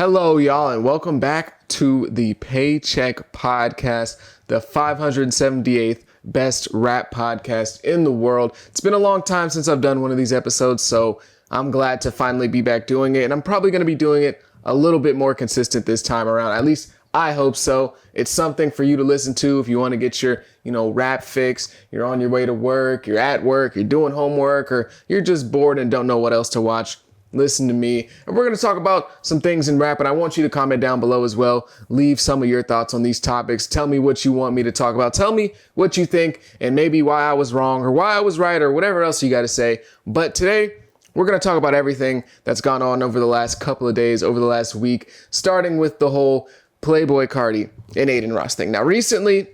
Hello, y'all, and welcome back to the Paycheck podcast, the 578th best rap podcast in the world. It's been a long time since I've done one of these episodes, so I'm glad to finally be back doing it, and I'm probably going to be doing it a little bit more consistent this time around. At least I hope so. It's something for you to listen to if you want to get your, rap fix. You're on your way to work, you're at work, you're doing homework, or you're just bored and don't know what else to watch. Listen to me, and we're going to talk about some things in rap, and I want you to comment down below as well. Leave some of your thoughts on these topics. Tell me what you want me to talk about. Tell me what you think, and maybe why I was wrong or why I was right or whatever else you got to say. But today, we're going to talk about everything that's gone on over the last couple of days, over the last week, starting with the whole Playboi, Carti, and Adin Ross thing. Now, recently,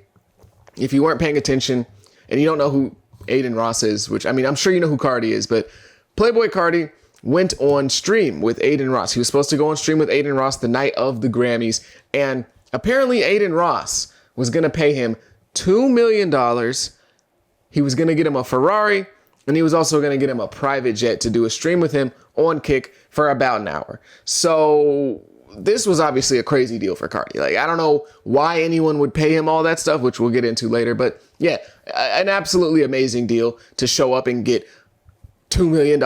if you weren't paying attention and you don't know who Adin Ross is, which, I'm sure you know who Carti is, but Playboi Carti went on stream with Adin Ross. He was supposed to go on stream with Adin Ross the night of the Grammys, and apparently Adin Ross was going to pay him $2 million. He was going to get him a Ferrari, and he was also going to get him a private jet to do a stream with him on Kick for about an hour. So this was obviously a crazy deal for Carti. I don't know why anyone would pay him all that stuff, which we'll get into later, but yeah, an absolutely amazing deal to show up and get $2 million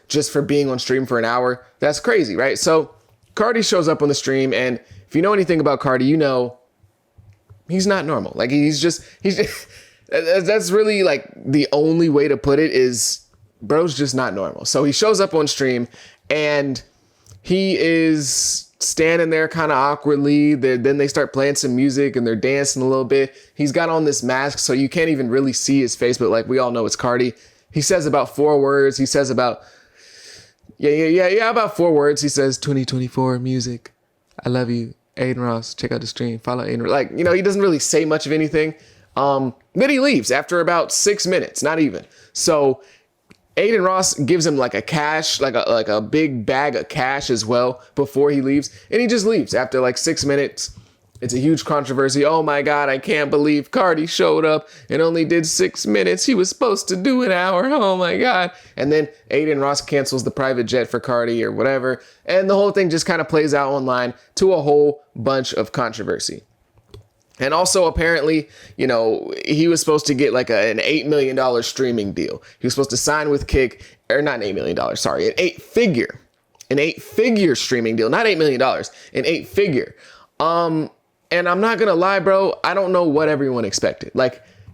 just for being on stream for an hour. That's crazy, right? So Carti shows up on the stream, and if you know anything about Carti, you know he's not normal. He's just that's really the only way to put it is bro's just not normal. So he shows up on stream, and he is standing there kind of awkwardly. Then they start playing some music, and they're dancing a little bit. He's got on this mask, so you can't even really see his face, but we all know it's Carti. He says about 4 words. He says about, about 4 words. He says, 2024 music. I love you. Adin Ross. Check out the stream. Follow Adin Ross. He doesn't really say much of anything. Then he leaves after about 6 minutes, not even. So Adin Ross gives him a cash, like a big bag of cash as well before he leaves. And he just leaves after 6 minutes. It's a huge controversy. Oh my God, I can't believe Carti showed up and only did 6 minutes. He was supposed to do an hour. Oh my God. And then Adin Ross cancels the private jet for Carti or whatever. And the whole thing just kind of plays out online to a whole bunch of controversy. And also, apparently, he was supposed to get an $8 million streaming deal. He was supposed to sign with Kick, or not $8 million, sorry, an eight-figure streaming deal, not $8 million, an 8-figure. And I'm not going to lie, bro, I don't know what everyone expected.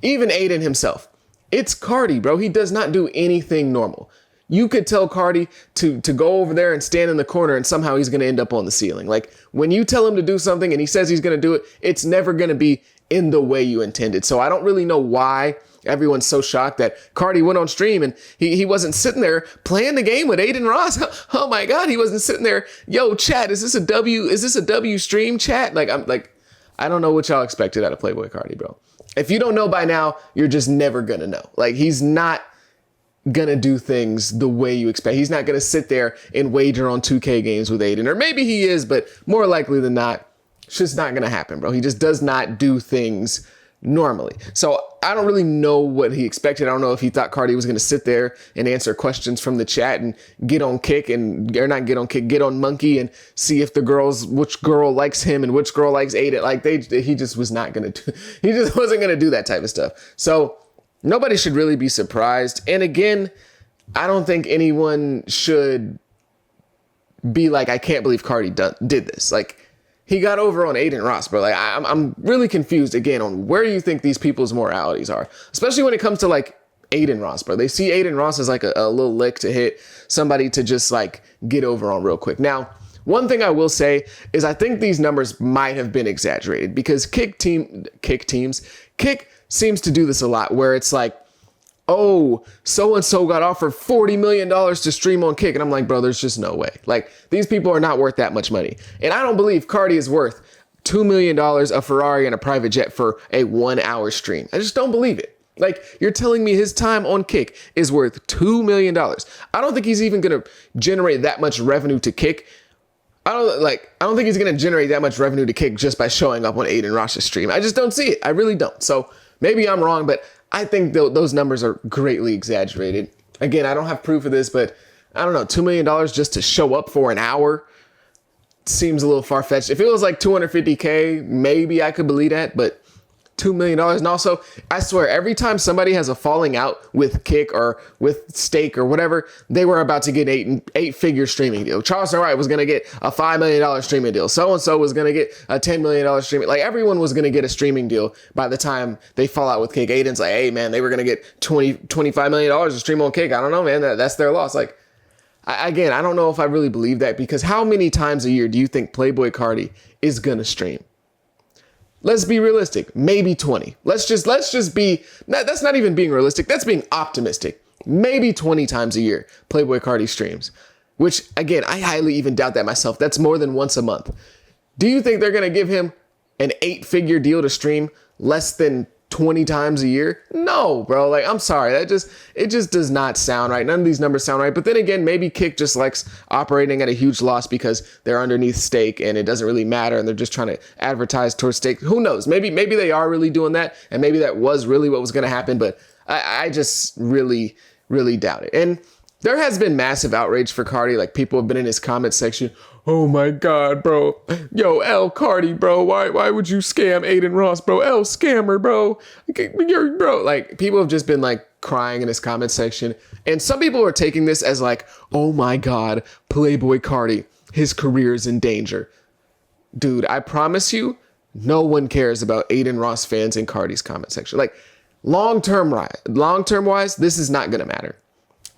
Even Adin himself, it's Carti, bro. He does not do anything normal. You could tell Carti to go over there and stand in the corner, and somehow he's going to end up on the ceiling. When you tell him to do something and he says he's going to do it, it's never going to be in the way you intended. So I don't really know why everyone's so shocked that Carti went on stream and he wasn't sitting there playing the game with Adin Ross. Oh my God, he wasn't sitting there. Yo, chat, is this a W stream, chat? I don't know what y'all expected out of Playboi Carti, bro. If you don't know by now, you're just never going to know. He's not going to do things the way you expect. He's not going to sit there and wager on 2K games with Adin. Or maybe he is, but more likely than not, it's just not going to happen, bro. He just does not do things normally. So I don't really know what he expected. I don't know if he thought Carti was going to sit there and answer questions from the chat and get on Kick get on Monkey and see if which girl likes him and which girl likes Adin. He just was not going to he just wasn't going to do that type of stuff. So nobody should really be surprised. And again, I don't think anyone should be I can't believe Carti did this. He got over on Adin Ross, bro. I'm really confused again on where you think these people's moralities are, especially when it comes to Adin Ross, bro. They see Adin Ross as a little lick to hit somebody to just get over on real quick. Now, one thing I will say is I think these numbers might have been exaggerated because Kick seems to do this a lot where it's oh, so-and-so got offered $40 million to stream on Kick. And I'm bro, there's just no way. These people are not worth that much money. And I don't believe Carti is worth $2 million, a Ferrari, and a private jet for a 1-hour stream. I just don't believe it. You're telling me his time on Kick is worth $2 million. I don't think he's even going to generate that much revenue to Kick. I don't think he's going to generate that much revenue to Kick just by showing up on Adin Ross's stream. I just don't see it. I really don't. So maybe I'm wrong, but I think those numbers are greatly exaggerated. Again, I don't have proof of this, but I don't know, $2 million just to show up for an hour. seems a little far-fetched. If it was like 250K, maybe I could believe that, but $2 million. And also, I swear, every time somebody has a falling out with Kick or with Stake or whatever, they were about to get an eight-figure streaming deal. Charleston Wright was going to get a $5 million streaming deal. So-and-so was going to get a $10 million streaming. Like, everyone was going to get a streaming deal by the time they fall out with Kick. Adin's like, hey, man, they were going to get $25 million to stream on Kick. I don't know, man. That's their loss. Like, I don't know if I really believe that, because how many times a year do you think Playboi Carti is going to stream? Let's be realistic. Maybe 20. Let's just be, that's not even being realistic. That's being optimistic. Maybe 20 times a year, Playboi Carti streams, which again, I highly even doubt that myself. That's more than once a month. Do you think they're going to give him an 8-figure deal to stream less than 20 times a year? No, bro. Like, I'm sorry. It just does not sound right. None of these numbers sound right. But then again, maybe Kick just likes operating at a huge loss because they're underneath Stake and it doesn't really matter. And they're just trying to advertise towards Stake. Who knows? Maybe they are really doing that. And maybe that was really what was going to happen. But I just really, really doubt it. And there has been massive outrage for Carti. Like, people have been in his comment section. Oh my God, bro. Yo, L Carti, bro. Why would you scam Adin Ross, bro? L scammer, bro. You're, bro. Like, people have just been like crying in his comment section. And some people are taking this as like, oh my God, Playboi Carti, his career is in danger. Dude, I promise you, no one cares about Adin Ross fans in Carti's comment section. Like, long-term wise, this is not going to matter.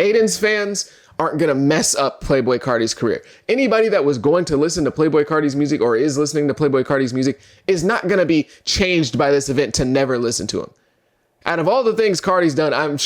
Adin's fans aren't going to mess up Playboi Carti's career. Anybody that was going to listen to Playboi Carti's music or is listening to Playboi Carti's music is not going to be changed by this event to never listen to him. Out of all the things Carti has done, I'm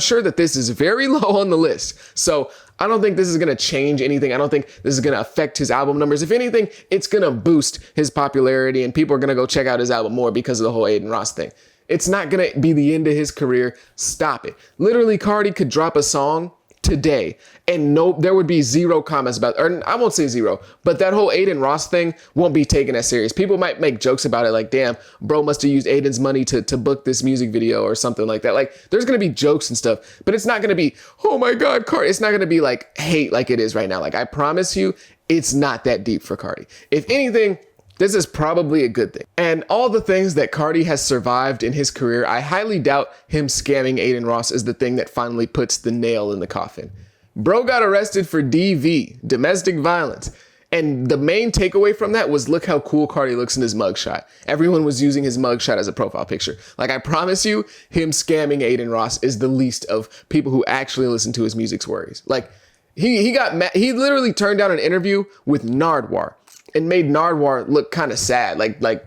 sure that this is very low on the list. So I don't think this is going to change anything. I don't think this is going to affect his album numbers. If anything, it's going to boost his popularity and people are going to go check out his album more because of the whole Adin Ross thing. It's not going to be the end of his career. Stop it. Literally, Carti could drop a song today and there would be zero comments about it. Or I won't say zero, but that whole Adin Ross thing won't be taken as serious. People might make jokes about it like, damn, bro must have used Adin's money to book this music video or something like that. Like, there's going to be jokes and stuff, but it's not going to be, oh my God, Carti. It's not going to be like hate like it is right now. Like, I promise you, it's not that deep for Carti. If anything, this is probably a good thing. And all the things that Carti has survived in his career, I highly doubt him scamming Adin Ross is the thing that finally puts the nail in the coffin. Bro got arrested for DV, domestic violence. And the main takeaway from that was, look how cool Carti looks in his mugshot. Everyone was using his mugshot as a profile picture. Like, I promise you, him scamming Adin Ross is the least of people who actually listen to his music's worries. Like, he got mad. He literally turned down an interview with Nardwuar and made Nardwuar look kind of sad. Like,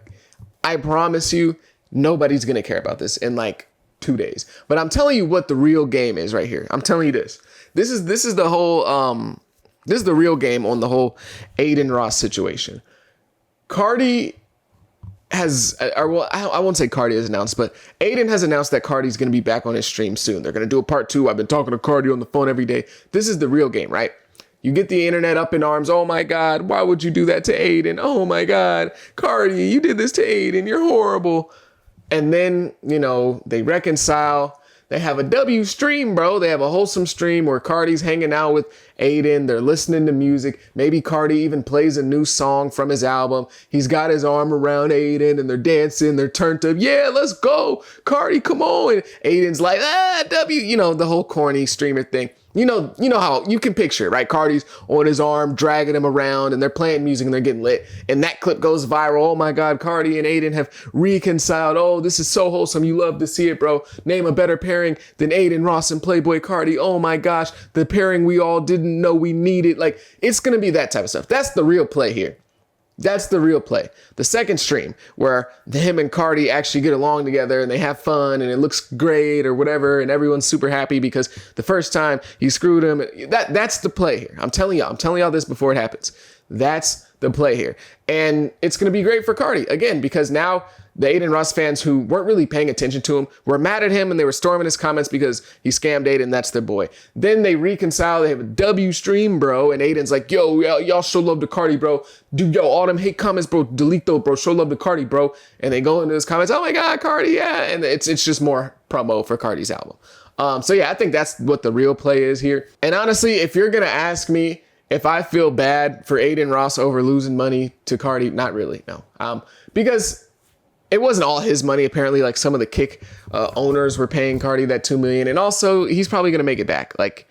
I promise you, nobody's going to care about this in like 2 days. But I'm telling you what the real game is right here. I'm telling you this. This is the whole, this is the real game on the whole Adin Ross situation. Carti has, or well, I won't say Carti has announced, but Adin has announced that Carti's going to be back on his stream soon. They're going to do a part 2. I've been talking to Carti on the phone every day. This is the real game, right? You get the internet up in arms. Oh my God, why would you do that to Adin? Oh my God, Carti, you did this to Adin. You're horrible. And then, they reconcile. They have a W stream, bro. They have a wholesome stream where Carti's hanging out with Adin. They're listening to music. Maybe Carti even plays a new song from his album. He's got his arm around Adin and they're dancing. They're turned up. Yeah, let's go. Carti, come on. And Adin's like, W, the whole corny streamer thing. You know how you can picture it, right? Carti's on his arm, dragging him around, and they're playing music and they're getting lit. And that clip goes viral. Oh my God, Carti and Adin have reconciled. Oh, this is so wholesome. You love to see it, bro. Name a better pairing than Adin Ross and Playboi Carti. Oh my gosh, the pairing we all didn't know we needed. Like, it's going to be that type of stuff. That's the real play here. That's the real play. The second stream where him and Carti actually get along together and they have fun and it looks great or whatever. And everyone's super happy because the first time he screwed him. That's the play here. I'm telling y'all this before it happens. That's the play here. And it's going to be great for Carti again, because now the Adin Ross fans who weren't really paying attention to him were mad at him and they were storming his comments because he scammed Adin. That's their boy. Then they reconcile. They have a W stream, bro. And Adin's like, yo, y'all show love to Carti, bro. Dude, all them hate comments, bro. Delete those, bro. Show love to Carti, bro. And they go into his comments. Oh my God, Carti, yeah. And it's just more promo for Carti's album. So yeah, I think that's what the real play is here. And honestly, if you're going to ask me if I feel bad for Adin Ross over losing money to Carti, not really, no. Because it wasn't all his money. Apparently, like some of the Kick owners were paying Carti that $2 million, and also he's probably gonna make it back. Like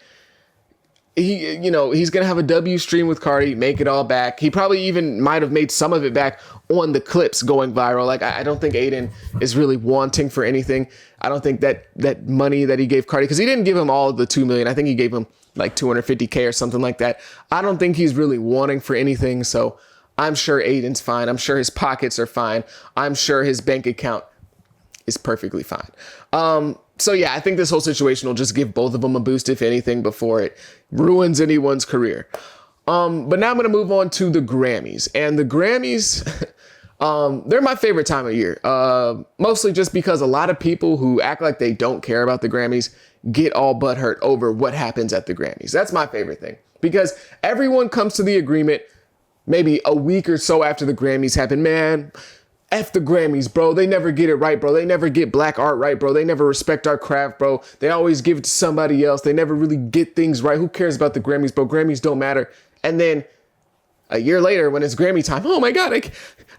he's gonna have a W stream with Carti, make it all back. He probably even might have made some of it back on the clips going viral. Like I don't think Adin is really wanting for anything. I don't think that money that he gave Carti, because he didn't give him all of the $2 million. I think he gave him like $250K or something like that. I don't think he's really wanting for anything. So I'm sure Adin's fine. I'm sure his pockets are fine. I'm sure his bank account is perfectly fine. So yeah, I think this whole situation will just give both of them a boost, if anything, before it ruins anyone's career. But now I'm going to move on to the Grammys. And the Grammys, they're my favorite time of year. Mostly just because a lot of people who act like they don't care about the Grammys get all butthurt over what happens at the Grammys. That's my favorite thing. Because everyone comes to the agreement maybe a week or so after the Grammys happen. Man, F the Grammys, bro. They never get it right, bro. They never get black art right, bro. They never respect our craft, bro. They always give it to somebody else. They never really get things right. Who cares about the Grammys, bro? Grammys don't matter. And then a year later, when it's Grammy time, oh my God,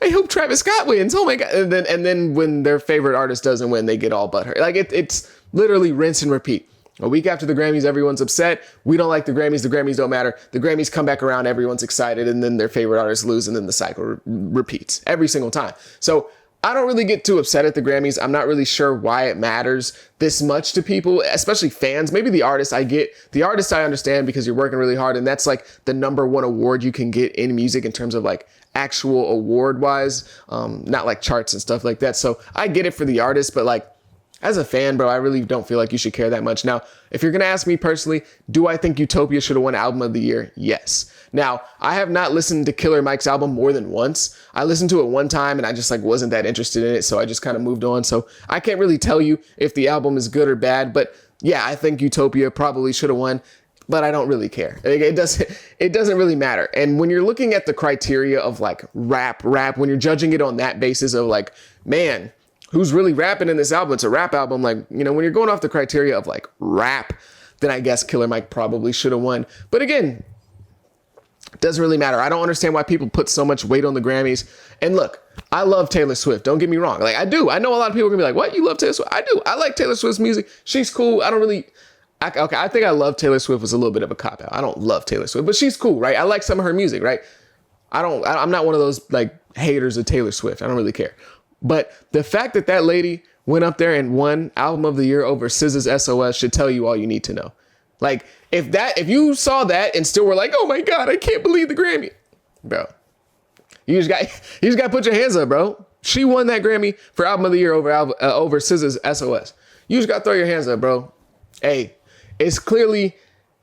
I hope Travis Scott wins. Oh my God. And then when their favorite artist doesn't win, they get all butthurt. Like it's literally rinse and repeat. A week after the Grammys, everyone's upset. We don't like the Grammys. The Grammys don't matter. The Grammys come back around. Everyone's excited. And then their favorite artists lose. And then the cycle repeats every single time. So I don't really get too upset at the Grammys. I'm not really sure why it matters this much to people, especially fans. Maybe the artists I get. The artists I understand because you're working really hard. And that's like the #1 award you can get in music in terms of like actual award wise, not like charts and stuff like that. So I get it for the artists, but like, as a fan, bro, I really don't feel like you should care that much. Now, if you're going to ask me personally, do I think Utopia should have won Album of the Year? Yes. Now, I have not listened to Killer Mike's album more than once. I listened to it one time and I just like wasn't that interested in it. So I just kind of moved on. So I can't really tell you if the album is good or bad. But yeah, I think Utopia probably should have won. But I don't really care. It doesn't really matter. And when you're looking at the criteria of like rap, when you're judging it on that basis of like, man, who's really rapping in this album? It's a rap album. Like, when you're going off the criteria of like rap, then I guess Killer Mike probably should have won. But again, it doesn't really matter. I don't understand why people put so much weight on the Grammys. And look, I love Taylor Swift. Don't get me wrong. Like I do. I know a lot of people are gonna be like, what? You love Taylor Swift? I do. I like Taylor Swift's music. She's cool. I think I love Taylor Swift was a little bit of a cop out. I don't love Taylor Swift, but she's cool, right? I like some of her music, right? I'm not one of those like haters of Taylor Swift. I don't really care. But the fact that lady went up there and won Album of the Year over SZA's SOS should tell you all you need to know. Like, if you saw that and still were like, oh my God, I can't believe the Grammy, bro, you just got to put your hands up, bro. She won that Grammy for Album of the Year over SZA's SOS. You just got to throw your hands up, bro. Hey, it's clearly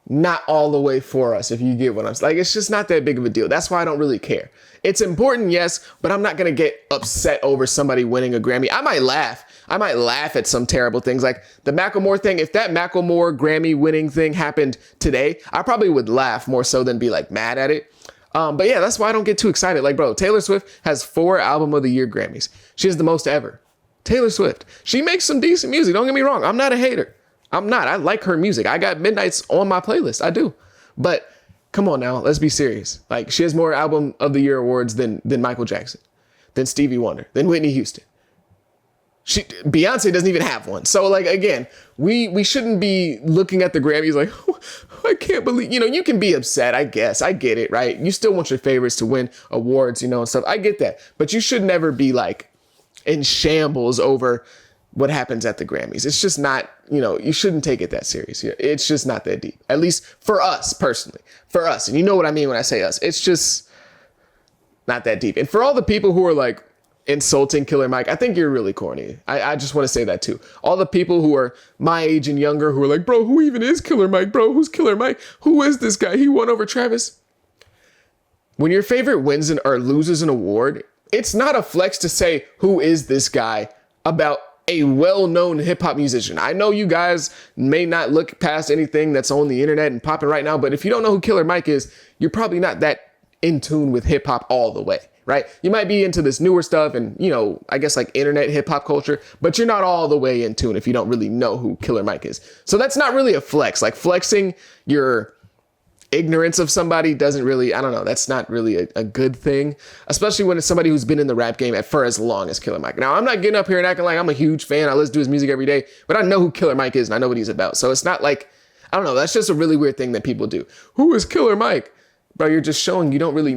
not all the way for us, if you get what I'm saying. Like, it's just not that big of a deal. That's why I don't really care. It's important, yes, but I'm not going to get upset over somebody winning a Grammy. I might laugh at some terrible things like the Macklemore thing. If that Macklemore Grammy winning thing happened today, I probably would laugh more so than be like mad at it. But yeah, that's why I don't get too excited. Like, bro, Taylor Swift has 4 Album of the Year Grammys. She has the most ever. Taylor Swift. She makes some decent music. Don't get me wrong. I'm not a hater. I'm not. I like her music. I got Midnight's on my playlist. I do. But come on now, let's be serious. Like, she has more Album of the Year awards than Michael Jackson, than Stevie Wonder, than Whitney Houston. Beyonce doesn't even have one. So like, again, we shouldn't be looking at the Grammys like, oh, I can't believe, you can be upset. I guess I get it. Right. You still want your favorites to win awards, and stuff. I get that, but you should never be like in shambles over what happens at the Grammys. It's just not, you shouldn't take it that serious. It's just not that deep, at least for us personally, for us. And you know what I mean when I say us, it's just not that deep. And for all the people who are like insulting Killer Mike, I think you're really corny. I just want to say that too. All the people who are my age and younger who are like, bro, who even is Killer Mike? Bro, who's Killer Mike? Who is this guy? He won over Travis. When your favorite wins or loses an award, it's not a flex to say, who is this guy about a well-known hip-hop musician. I know you guys may not look past anything that's on the internet and popping right now, but if you don't know who Killer Mike is, you're probably not that in tune with hip-hop all the way, right? You might be into this newer stuff and, I guess like internet hip-hop culture, but you're not all the way in tune if you don't really know who Killer Mike is. So that's not really a flex. Like flexing your ignorance of somebody doesn't really, I don't know, that's not really a good thing, especially when it's somebody who's been in the rap game for as long as Killer Mike. Now, I'm not getting up here and acting like I'm a huge fan. I listen to his music every day, but I know who Killer Mike is and I know what he's about. So it's not like, I don't know, that's just a really weird thing that people do. Who is Killer Mike? Bro, you're just showing you don't really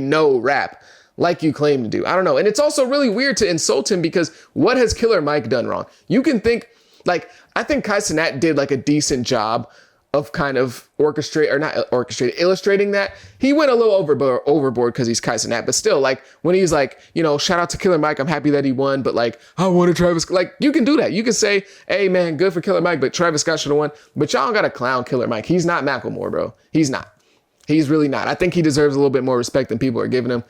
know rap like you claim to do. I don't know. And it's also really weird to insult him because what has Killer Mike done wrong? You can think, like, I think Kai Cenat did like a decent job of kind of illustrating that. He went a little overboard because he's Kai Cenat, but still, like, when he's like, shout out to Killer Mike, I'm happy that he won, but like, I wanted Travis, like, you can do that. You can say, hey man, good for Killer Mike, but Travis Scott should have won. But y'all gotta clown Killer Mike. He's not Macklemore, bro. He's not. He's really not. I think he deserves a little bit more respect than people are giving him.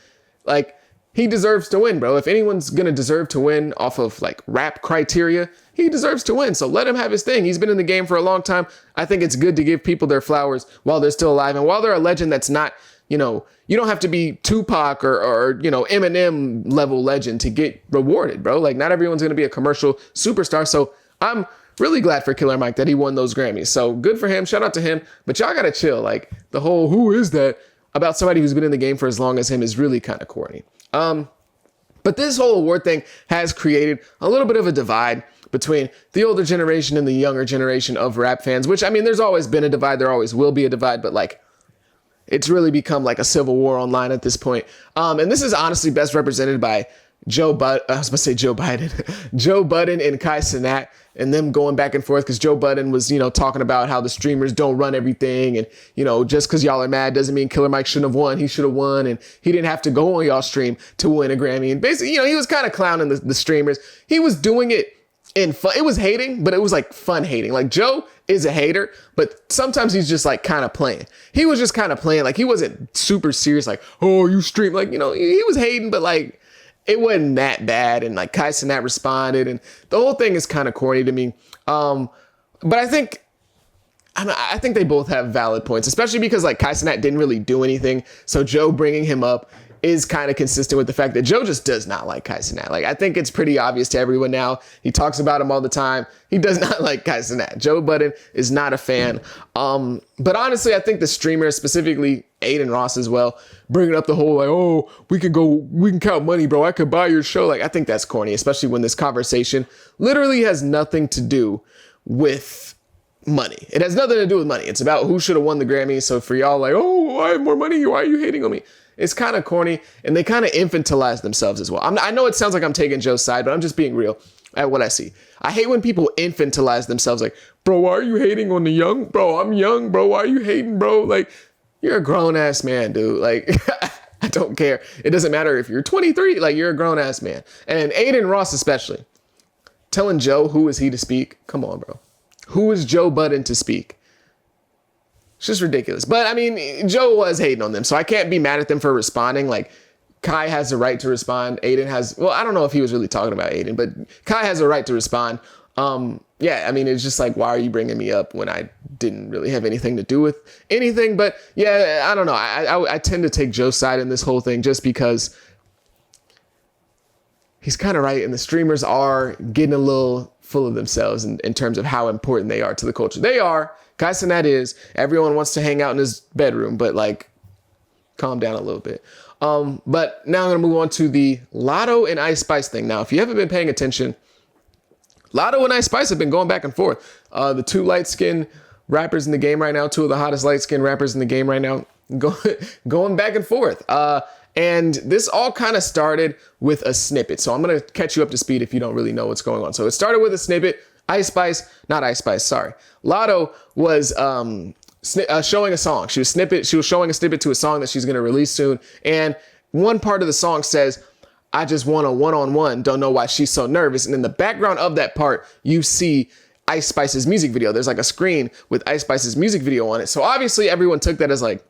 Like, he deserves to win, bro. If anyone's gonna deserve to win off of like rap criteria, he deserves to win. So let him have his thing. He's been in the game for a long time. I think it's good to give people their flowers while they're still alive. And while they're a legend that's not, you don't have to be Tupac or Eminem level legend to get rewarded, bro. Like, not everyone's gonna be a commercial superstar. So I'm really glad for Killer Mike that he won those Grammys. So good for him. Shout out to him. But y'all gotta chill. Like, the whole who is that about somebody who's been in the game for as long as him is really kind of corny. But this whole award thing has created a little bit of a divide between the older generation and the younger generation of rap fans, which, I mean, there's always been a divide. There always will be a divide, but like, it's really become like a civil war online at this point. And this is honestly best represented by Joe Budden and Kai Cenat, and them going back and forth because Joe Budden was, talking about how the streamers don't run everything. And, just because y'all are mad doesn't mean Killer Mike shouldn't have won. He should have won. And he didn't have to go on y'all stream to win a Grammy. And basically, he was kind of clowning the streamers. He was doing it in fun. It was hating, but it was like fun hating. Like, Joe is a hater, but sometimes he's just like kind of playing. He was just kind of playing. Like, he wasn't super serious. Like, oh, you stream. Like, he was hating, but like, it wasn't that bad. And like Kai Cenat responded, and the whole thing is kind of corny to me. But I think they both have valid points, especially because like Kai Cenat didn't really do anything. So Joe bringing him up is kind of consistent with the fact that Joe just does not like Kai Cenat. Like, I think it's pretty obvious to everyone now. He talks about him all the time. He does not like Kai Cenat. Joe Budden is not a fan. But honestly, I think the streamers, specifically Adin Ross as well, bringing up the whole like, oh, we can count money, bro. I could buy your show. Like, I think that's corny, especially when this conversation literally has nothing to do with money. It has nothing to do with money. It's about who should have won the Grammy. So for y'all like, oh, I have more money. Why are you hating on me? It's kind of corny, and they kind of infantilize themselves as well. I know it sounds like I'm taking Joe's side, but I'm just being real at what I see. I hate when people infantilize themselves like, bro, why are you hating on the young? Bro, I'm young, bro. Why are you hating, bro? Like, you're a grown-ass man, dude. Like, I don't care. It doesn't matter if you're 23. Like, you're a grown-ass man. And Adin Ross especially. Telling Joe who is he to speak? Come on, bro. Who is Joe Budden to speak? It's just ridiculous. But I mean, Joe was hating on them, so I can't be mad at them for responding. Like, Kai has the right to respond. Adin has, well, I don't know if he was really talking about Adin, but Kai has a right to respond. Yeah, I mean, it's just like, why are you bringing me up when I didn't really have anything to do with anything? But yeah, I don't know. I tend to take Joe's side in this whole thing just because he's kind of right. And the streamers are getting a little full of themselves in terms of how important they are to the culture. They are. Kai Cenat is. Everyone wants to hang out in his bedroom, but like, calm down a little bit. But now I'm going to move on to the Latto and Ice Spice thing. Now, if you haven't been paying attention, Latto and Ice Spice have been going back and forth. The two light-skinned rappers in the game right now, two of the hottest light-skinned rappers in the game right now, going back and forth. And this all kind of started with a snippet. So I'm going to catch you up to speed if you don't really know what's going on. So it started with a snippet. Latto was showing a song. She was showing a snippet to a song that she's going to release soon. And one part of the song says, I just want a one-on-one, don't know why she's so nervous. And in the background of that part, you see Ice Spice's music video. There's like a screen with Ice Spice's music video on it. So obviously everyone took that as like,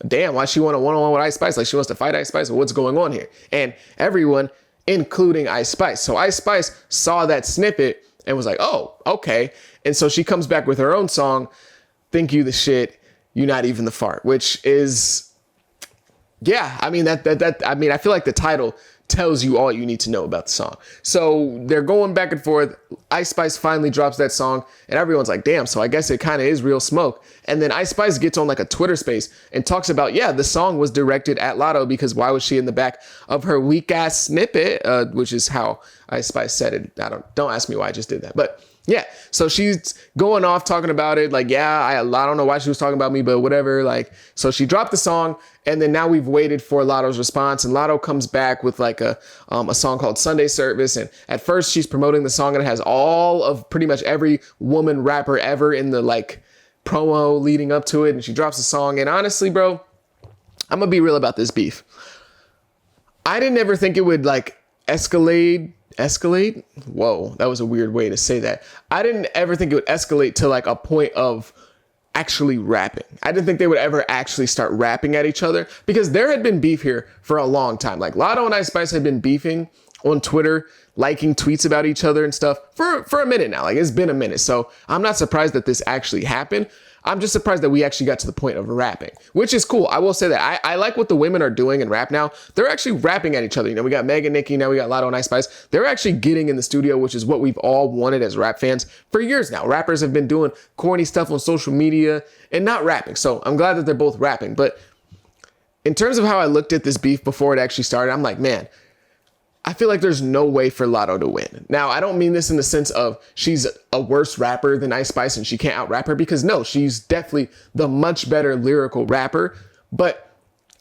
damn, why she want a one-on-one with Ice Spice? Like, she wants to fight Ice Spice? Or what's going on here? And everyone, including Ice Spice. So Ice Spice saw that snippet and was like, oh, okay. And so she comes back with her own song, Think You the Shit, You Not Even the Fart, which is, yeah, I mean, I feel like the title tells you all you need to know about the song. So they're going back and forth. Ice Spice finally drops that song and everyone's like, damn, so I guess it kind of is real smoke. And then Ice Spice gets on like a Twitter space and talks about, yeah, the song was directed at Latto because why was she in the back of her weak ass snippet, which is how Ice Spice said it. Don't ask me why I just did that. But yeah, so she's going off talking about it. Like, yeah, I don't know why she was talking about me, but whatever. Like, so she dropped the song and then now we've waited for Latto's response, and Latto comes back with like a song called Sunday Service. And at first she's promoting the song and it has all of pretty much every woman rapper ever in the like promo leading up to it. And she drops the song. And honestly, bro, I'm gonna be real about this beef. I didn't ever think it would like escalate. Whoa, that was a weird way to say that. I didn't ever think it would escalate to like a point of actually rapping. I didn't think they would ever actually start rapping at each other, because there had been beef here for a long time. Like Latto and Ice Spice had been beefing on Twitter, liking tweets about each other and stuff for a minute now. Like, it's been a minute. So I'm not surprised that this actually happened. I'm just surprised that we actually got to the point of rapping, which is cool. I will say that I like what the women are doing in rap now. They're actually rapping at each other. You know, we got Meg and Nicki, now we got Latto and Ice Spice. They're actually getting in the studio, which is what we've all wanted as rap fans for years now. Rappers have been doing corny stuff on social media and not rapping. So I'm glad that they're both rapping. But in terms of how I looked at this beef before it actually started, I'm like, man, I feel like there's no way for Latto to win. Now, I don't mean this in the sense of she's a worse rapper than Ice Spice and she can't out-rap her, because no, she's definitely the much better lyrical rapper. But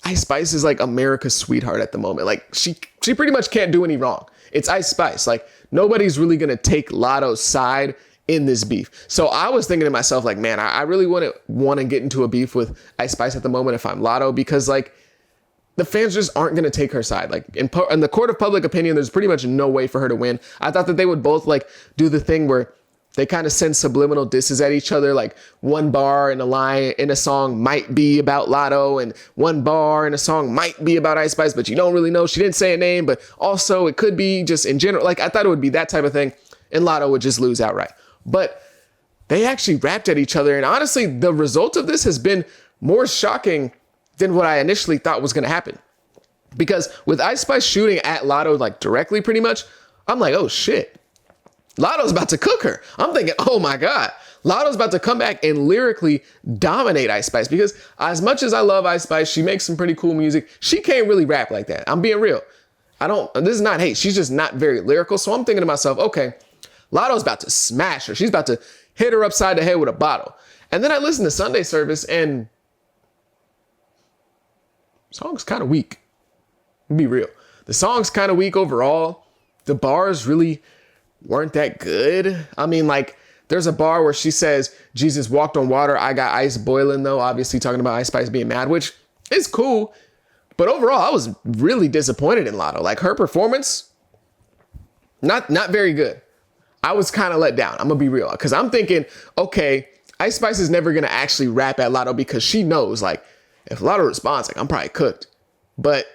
Ice Spice is like America's sweetheart at the moment. Like, she pretty much can't do any wrong. It's Ice Spice. Like, nobody's really going to take Latto's side in this beef. So I was thinking to myself, like, man, I really want to get into a beef with Ice Spice at the moment if I'm Latto, because like, the fans just aren't going to take her side. Like in the court of public opinion, there's pretty much no way for her to win. I thought that they would both like do the thing where they kind of send subliminal disses at each other. Like one bar in a line in a song might be about Latto and one bar in a song might be about Ice Spice, but you don't really know. She didn't say a name, but also it could be just in general. Like I thought it would be that type of thing, and Latto would just lose outright. But they actually rapped at each other. And honestly, the result of this has been more shocking than what I initially thought was going to happen. Because with Ice Spice shooting at Latto like directly pretty much, I'm like, oh shit, Latto's about to cook her. I'm thinking, oh my God, Latto's about to come back and lyrically dominate Ice Spice. Because as much as I love Ice Spice, she makes some pretty cool music. She can't really rap like that. I'm being real. This is not hate. She's just not very lyrical. So I'm thinking to myself, okay, Latto's about to smash her. She's about to hit her upside the head with a bottle. And then I listened to Sunday Service and song's kind of weak. Be real. The song's kind of weak overall. The bars really weren't that good. I mean, like, there's a bar where she says, Jesus walked on water, I got ice boiling, though. Obviously talking about Ice Spice being mad, which is cool. But overall, I was really disappointed in Latto. Like, her performance, not very good. I was kind of let down. I'm going to be real. Because I'm thinking, okay, Ice Spice is never going to actually rap at Latto because she knows, like, if Latto responds, like, I'm probably cooked. But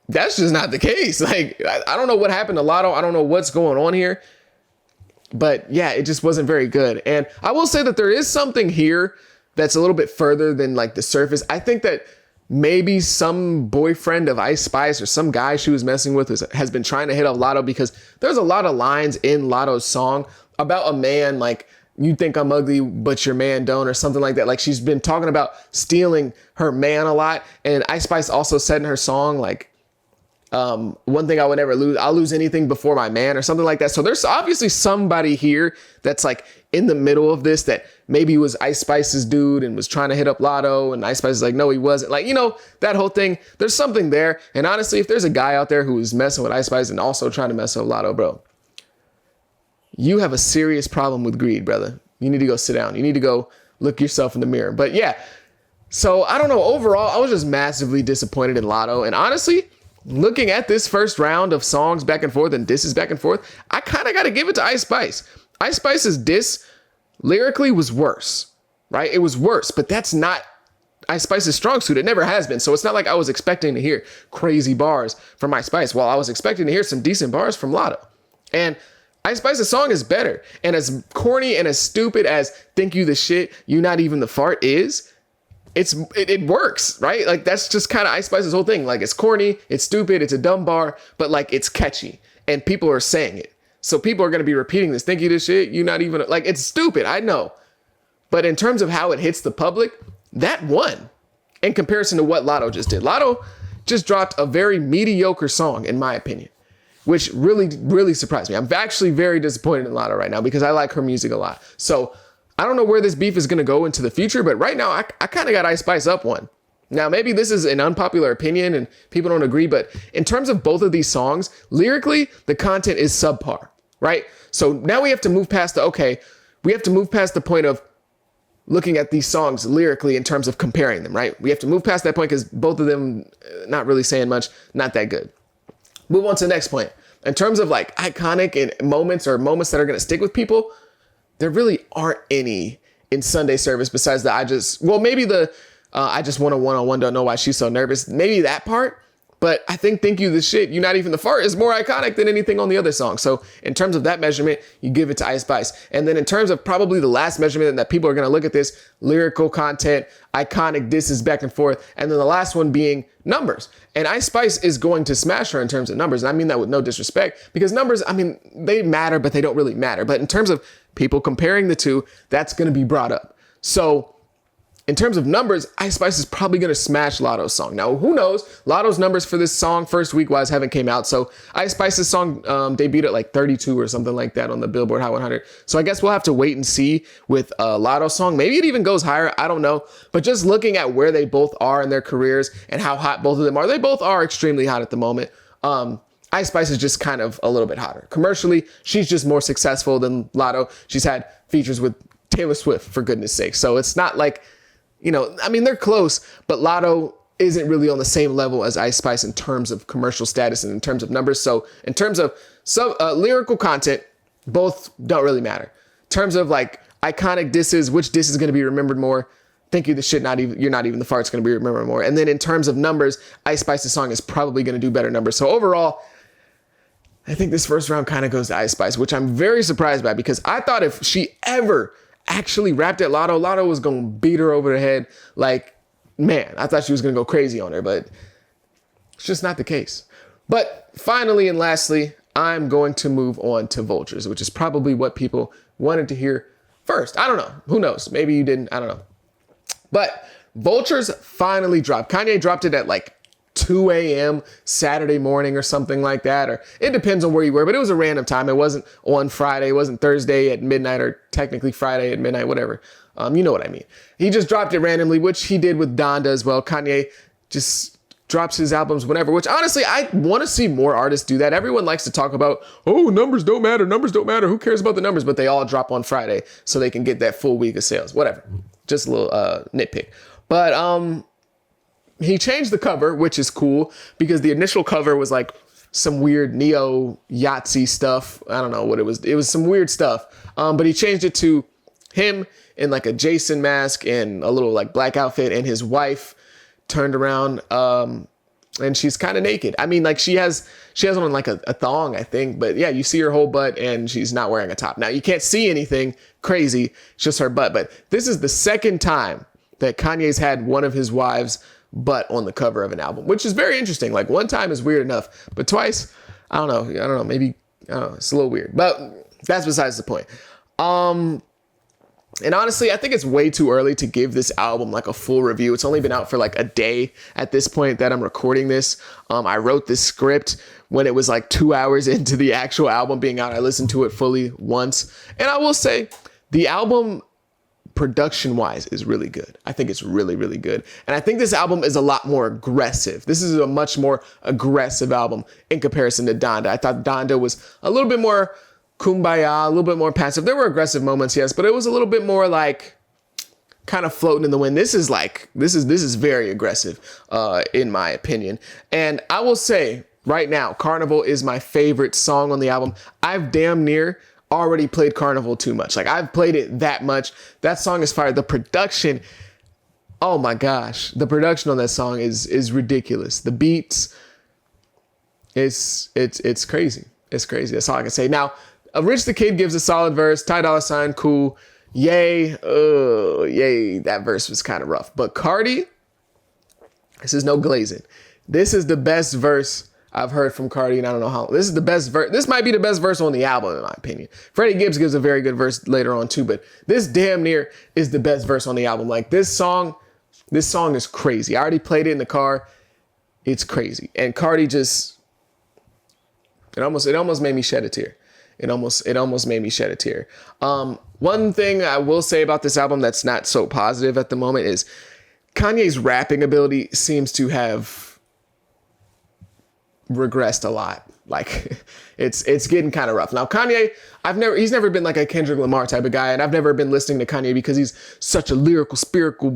that's just not the case. Like, I don't know what happened to Latto. I don't know what's going on here. But yeah, it just wasn't very good. And I will say that there is something here that's a little bit further than like the surface. I think that maybe some boyfriend of Ice Spice or some guy she was messing with has been trying to hit up Latto, because there's a lot of lines in Latto's song about a man, like, you think I'm ugly, but your man don't, or something like that. Like, she's been talking about stealing her man a lot. And Ice Spice also said in her song, like, one thing I would never lose, I'll lose anything before my man, or something like that. So there's obviously somebody here that's like in the middle of this, that maybe was Ice Spice's dude and was trying to hit up Latto, and Ice Spice is like, no, he wasn't. Like, you know, that whole thing, there's something there. And honestly, if there's a guy out there who's messing with Ice Spice and also trying to mess with Latto, bro, you have a serious problem with greed, brother. You need to go sit down. You need to go look yourself in the mirror. But yeah, so I don't know. Overall, I was just massively disappointed in Latto. And honestly, looking at this first round of songs back and forth and disses back and forth, I kind of got to give it to Ice Spice. Ice Spice's diss lyrically was worse, right? It was worse, but that's not Ice Spice's strong suit. It never has been. So it's not like I was expecting to hear crazy bars from Ice Spice. Well, I was expecting to hear some decent bars from Latto. And Ice Spice's song is better. And as corny and as stupid as Think You the Shit, You Not Even the Fart is, it works, right? Like that's just kind of Ice Spice's whole thing. Like it's corny, it's stupid, it's a dumb bar, but like it's catchy and people are saying it. So people are going to be repeating this. Think you this shit? You not even like it's stupid. I know. But in terms of how it hits the public, that won in comparison to what Latto just did. Latto just dropped a very mediocre song, in my opinion, which really, really surprised me. I'm actually very disappointed in Latto right now because I like her music a lot. So I don't know where this beef is going to go into the future, but right now I kind of got Ice Spice up one. Now, maybe this is an unpopular opinion and people don't agree, but in terms of both of these songs, lyrically, the content is subpar, right? So now we have to move past we have to move past the point of looking at these songs lyrically in terms of comparing them, right? We have to move past that point because both of them not really saying much, not that good. Move on to the next point. In terms of like iconic and moments that are going to stick with people, there really aren't any in Sunday service besides the I just want a one-on-one, don't know why she's so nervous. Maybe that part, but I think Thank You the Shit, You Not Even the Fart is more iconic than anything on the other song. So in terms of that measurement, you give it to Ice Spice. And then in terms of probably the last measurement that people are going to look at this, lyrical content, iconic disses back and forth. And then the last one being numbers. And Ice Spice is going to smash her in terms of numbers. And I mean that with no disrespect because numbers, I mean, they matter, but they don't really matter. But in terms of people comparing the two, that's going to be brought up. So in terms of numbers, Ice Spice is probably going to smash Latto's song. Now, who knows? Latto's numbers for this song first week-wise haven't came out. So Ice Spice's song debuted at like 32 or something like that on the Billboard Hot 100. So I guess we'll have to wait and see with Latto's song. Maybe it even goes higher. I don't know. But just looking at where they both are in their careers and how hot both of them are, they both are extremely hot at the moment. Ice Spice is just kind of a little bit hotter. Commercially, she's just more successful than Latto. She's had features with Taylor Swift, for goodness sake. So it's not like, I mean, they're close, but Latto isn't really on the same level as Ice Spice in terms of commercial status and in terms of numbers. So in terms of lyrical content, both don't really matter. In terms of like iconic disses, which diss is going to be remembered more? Thank You the Shit, You're Not Even the Fart's going to be remembered more. And then in terms of numbers, Ice Spice's song is probably going to do better numbers. So overall, I think this first round kind of goes to Ice Spice, which I'm very surprised by because I thought if she ever actually rapped at Latto was going to beat her over the head. Like, man, I thought she was going to go crazy on her, but it's just not the case. But finally and lastly, I'm going to move on to Vultures, which is probably what people wanted to hear first. I don't know. Who knows? Maybe you didn't. I don't know. But Vultures finally dropped. Kanye dropped it at like 2 a.m. Saturday morning or something like that, or it depends on where you were, but it was a random time. It wasn't on Friday. It wasn't Thursday at midnight or technically Friday at midnight, whatever. You know what I mean. He just dropped it randomly, which he did with Donda as well. Kanye just drops his albums whenever, which honestly, I want to see more artists do that. Everyone likes to talk about, oh, numbers don't matter. Numbers don't matter. Who cares about the numbers? But they all drop on Friday so they can get that full week of sales, whatever. Just a little nitpick. But, he changed the cover, which is cool because the initial cover was like some weird neo Yahtzee stuff. I don't know what it was. It was some weird stuff. But he changed it to him in like a Jason mask and a little like black outfit and his wife turned around. And she's kind of naked. I mean, like she has on like a thong, I think. But yeah, you see her whole butt and she's not wearing a top. Now you can't see anything crazy. It's just her butt. But this is the second time that Kanye's had one of his wives' butt on the cover of an album, which is very interesting. Like one time is weird enough, but twice, I don't know. Maybe, it's a little weird, but that's besides the point. And honestly, I think it's way too early to give this album like a full review. It's only been out for like a day at this point that I'm recording this. I wrote this script when it was like 2 hours into the actual album being out. I listened to it fully once, and I will say the album production wise is really good. I think it's really, really good. And I think this album is a lot more aggressive. This is a much more aggressive album in comparison to Donda. I thought Donda was a little bit more kumbaya, a little bit more passive. There were aggressive moments, yes, but it was a little bit more like kind of floating in the wind. This is very aggressive, in my opinion. And I will say right now, Carnival is my favorite song on the album. I've damn near already played Carnival too much. Like I've played it that much. That song is fire. The production, oh my gosh, the production on that song is ridiculous. The beats, it's crazy. It's crazy. That's all I can say. Now, Rich the Kid gives a solid verse. Ty Dolla $ign, cool. Yay. Oh, yay. That verse was kind of rough. But Carti, this is no glazing. This is the best verse I've heard from Carti, and I don't know how. This is the best verse. This might be the best verse on the album, in my opinion. Freddie Gibbs gives a very good verse later on too, but this damn near is the best verse on the album. Like this song is crazy. I already played it in the car. It's crazy. And Carti just, it almost made me shed a tear. It almost made me shed a tear. One thing I will say about this album that's not so positive at the moment is Kanye's rapping ability seems to have regressed a lot. Like it's getting kind of rough. Now Kanye, he's never been like a Kendrick Lamar type of guy, and I've never been listening to Kanye because he's such a lyrical, spiritual,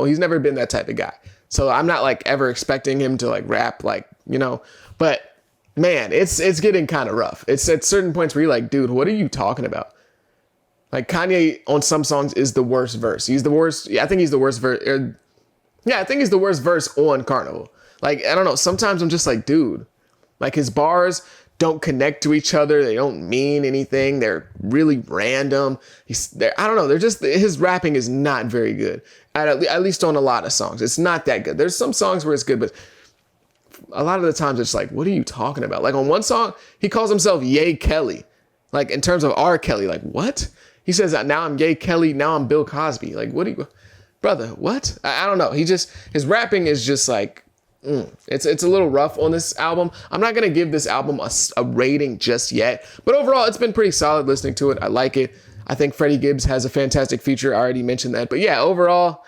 he's never been that type of guy. So I'm not like ever expecting him to like rap like, but man, it's getting kind of rough. It's at certain points where you're like, dude, what are you talking about? Like Kanye on some songs is the worst verse. He's the worst. Yeah, I think he's the worst verse. Yeah, I think he's the worst verse on Carnival. Like, I don't know. Sometimes I'm just like, dude, like his bars don't connect to each other. They don't mean anything. They're really random. I don't know. His rapping is not very good. At least on a lot of songs. It's not that good. There's some songs where it's good, but a lot of the times it's like, what are you talking about? Like on one song, he calls himself Ye Kelly. Like in terms of R. Kelly, like what? He says, now I'm Ye Kelly, now I'm Bill Cosby. Like, what do you, brother, what? I don't know. His rapping is just like, it's a little rough on this album. I'm not going to give this album a rating just yet, but overall it's been pretty solid listening to it. I like it. I think Freddie Gibbs has a fantastic feature. I already mentioned that, but yeah, overall,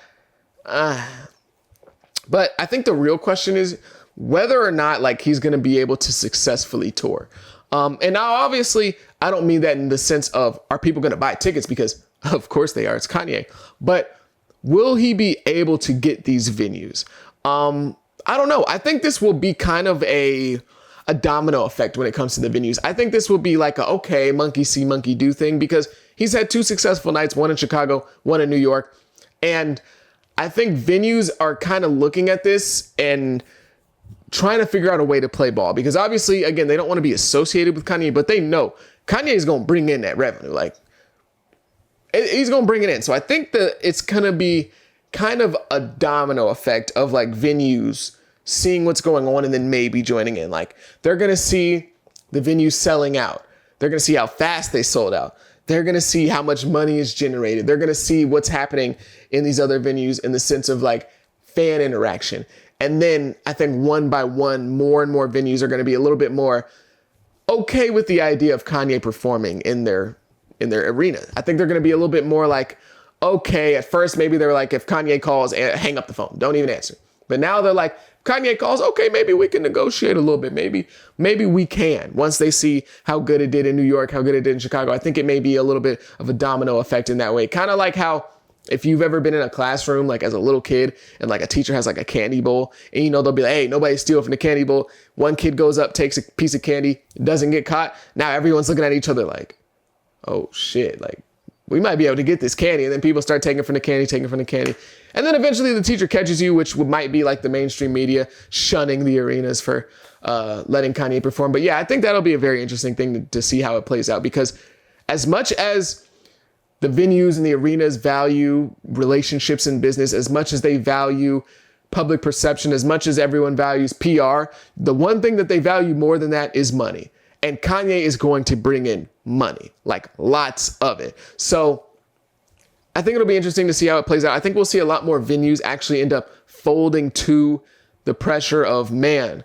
but I think the real question is whether or not like he's going to be able to successfully tour. And now obviously I don't mean that in the sense of are people going to buy tickets, because of course they are, it's Kanye, but will he be able to get these venues? I don't know. I think this will be kind of a domino effect when it comes to the venues. I think this will be like a, okay, monkey see, monkey do thing, because he's had 2 successful nights, one in Chicago, one in New York. And I think venues are kind of looking at this and trying to figure out a way to play ball, because obviously, again, they don't want to be associated with Kanye, but they know Kanye is going to bring in that revenue. Like he's going to bring it in. So I think that it's going to be kind of a domino effect of like venues seeing what's going on and then maybe joining in. Like they're going to see the venues selling out. They're going to see how fast they sold out. They're going to see how much money is generated. They're going to see what's happening in these other venues in the sense of like fan interaction. And then I think one by one, more and more venues are going to be a little bit more okay with the idea of Kanye performing in their arena. I think they're going to be a little bit more like, okay, at first, maybe they're like, if Kanye calls, hang up the phone. Don't even answer. But now they're like, Kanye calls, okay, maybe we can negotiate a little bit. Maybe we can. Once they see how good it did in New York, how good it did in Chicago, I think it may be a little bit of a domino effect in that way. Kind of like how if you've ever been in a classroom, like as a little kid, and like a teacher has like a candy bowl, and they'll be like, hey, nobody steal from the candy bowl. One kid goes up, takes a piece of candy, doesn't get caught. Now everyone's looking at each other like, oh shit, like, we might be able to get this candy. And then people start taking from the candy. And then eventually the teacher catches you, which might be like the mainstream media shunning the arenas for letting Kanye perform. But yeah, I think that'll be a very interesting thing to see how it plays out, because as much as the venues and the arenas value relationships in business, as much as they value public perception, as much as everyone values PR, the one thing that they value more than that is money. And Kanye is going to bring in money, like lots of it. So I think it'll be interesting to see how it plays out. I think we'll see a lot more venues actually end up folding to the pressure of, man,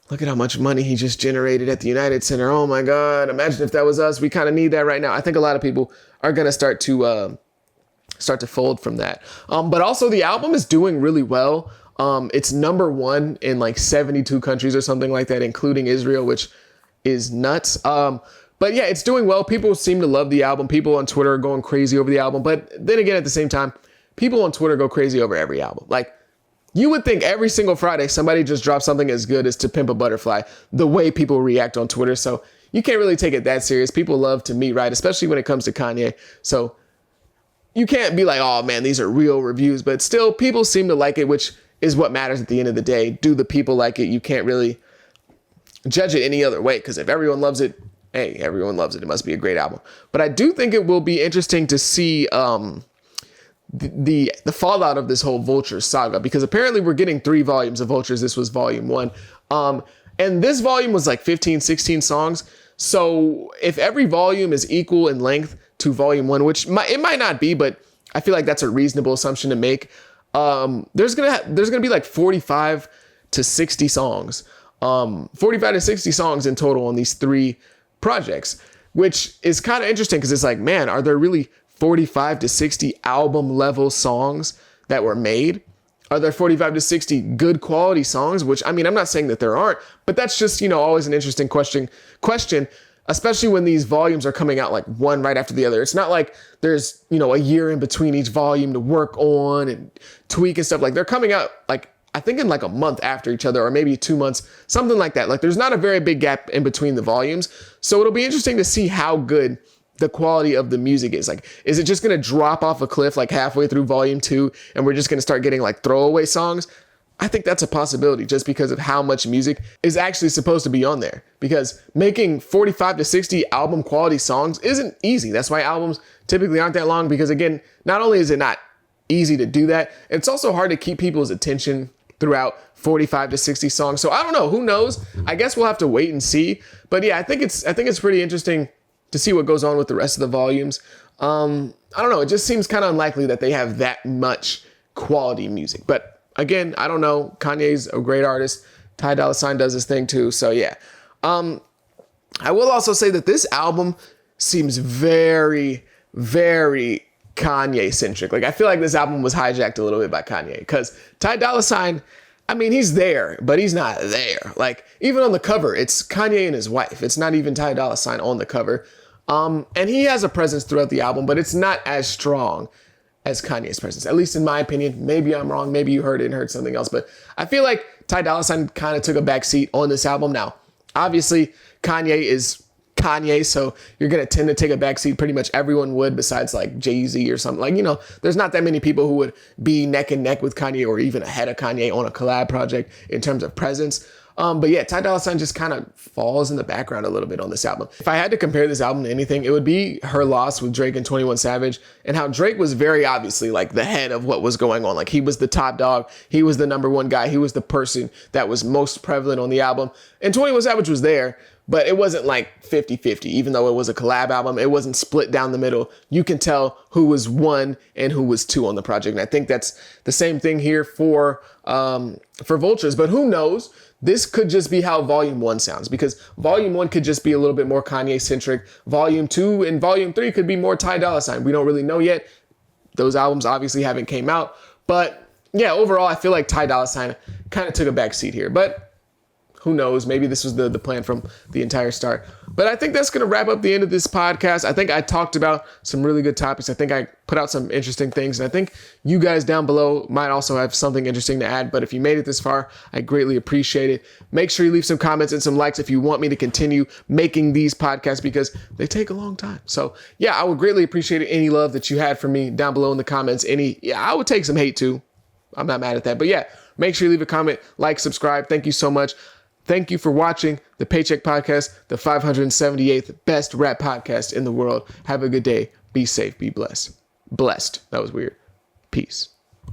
look at how much money he just generated at the United Center. Oh my God, imagine if that was us. We kind of need that right now. I think a lot of people are going to start to fold from that. But also the album is doing really well. It's #1 in like 72 countries or something like that, including Israel, which is nuts. But yeah, it's doing well. People seem to love the album. People on Twitter are going crazy over the album. But then again, at the same time, people on Twitter go crazy over every album. Like you would think every single Friday, somebody just drops something as good as To Pimp a Butterfly, the way people react on Twitter. So you can't really take it that serious. People love to meet right, especially when it comes to Kanye. So you can't be like, oh man, these are real reviews, but still people seem to like it, which is what matters at the end of the day. Do the people like it? You can't really judge it any other way, because if everyone loves it hey, everyone loves it. It must be a great album. But I do think it will be interesting to see the fallout of this whole Vultures saga, because apparently we're getting 3 volumes of Vultures. This was volume 1. And this volume was like 15, 16 songs. So if every volume is equal in length to volume 1, which it might not be, but I feel like that's a reasonable assumption to make. There's gonna be like 45 to 60 songs, 45 to 60 songs in total on these 3 projects, which is kind of interesting because it's like, man, are there really 45 to 60 album level songs that were made? Are there 45 to 60 good quality songs? Which, I mean, I'm not saying that there aren't, but that's just, always an interesting question, especially when these volumes are coming out like one right after the other. It's not like there's, a year in between each volume to work on and tweak and stuff. Like, they're coming out like, I think in like a month after each other, or maybe 2 months, something like that. Like, there's not a very big gap in between the volumes. So it'll be interesting to see how good the quality of the music is. Like, is it just going to drop off a cliff like halfway through volume 2 and we're just going to start getting like throwaway songs? I think that's a possibility just because of how much music is actually supposed to be on there, because making 45 to 60 album quality songs isn't easy. That's why albums typically aren't that long, because again, not only is it not easy to do that, it's also hard to keep people's attention throughout 45 to 60 songs. So I don't know, who knows? I guess we'll have to wait and see. But yeah, I think it's pretty interesting to see what goes on with the rest of the volumes. I don't know. It just seems kind of unlikely that they have that much quality music. But again, I don't know. Kanye's a great artist. Ty Dolla $ign does his thing too. So yeah. I will also say that this album seems very, very Kanye centric. Like, I feel like this album was hijacked a little bit by Kanye, because Ty Dolla $ign, I mean, he's there, but he's not there. Like, even on the cover, it's Kanye and his wife. It's not even Ty Dolla $ign on the cover. And he has a presence throughout the album, but it's not as strong as Kanye's presence, at least in my opinion. Maybe I'm wrong. Maybe you heard it and heard something else, but I feel like Ty Dolla $ign kind of took a back seat on this album. Now, obviously, Kanye is Kanye, so you're going to tend to take a backseat. Pretty much everyone would, besides like Jay-Z or something. Like, there's not that many people who would be neck and neck with Kanye or even ahead of Kanye on a collab project in terms of presence. But yeah, Ty Dolla $ign just kind of falls in the background a little bit on this album. If I had to compare this album to anything, it would be her loss with Drake and 21 Savage, and how Drake was very obviously like the head of what was going on. Like, he was the top dog. He was the number one guy. He was the person that was most prevalent on the album. And 21 Savage was there, but it wasn't like 50-50. Even though it was a collab album, it wasn't split down the middle. You can tell who was 1 and who was 2 on the project. And I think that's the same thing here for Vultures. But who knows? This could just be how Volume 1 sounds, because Volume 1 could just be a little bit more Kanye-centric. Volume 2 and Volume 3 could be more Ty Dolla $ign. We don't really know yet. Those albums obviously haven't came out. But yeah, overall, I feel like Ty Dolla $ign kind of took a back seat here. But who knows? Maybe this was the plan from the entire start. But I think that's going to wrap up the end of this podcast. I think I talked about some really good topics. I think I put out some interesting things. And I think you guys down below might also have something interesting to add. But if you made it this far, I greatly appreciate it. Make sure you leave some comments and some likes if you want me to continue making these podcasts, because they take a long time. So yeah, I would greatly appreciate any love that you had for me down below in the comments. I would take some hate too. I'm not mad at that. But yeah, make sure you leave a comment, like, subscribe. Thank you so much. Thank you for watching the Paycheck Podcast, the 578th best rap podcast in the world. Have a good day. Be safe. Be blessed. Blessed. That was weird. Peace.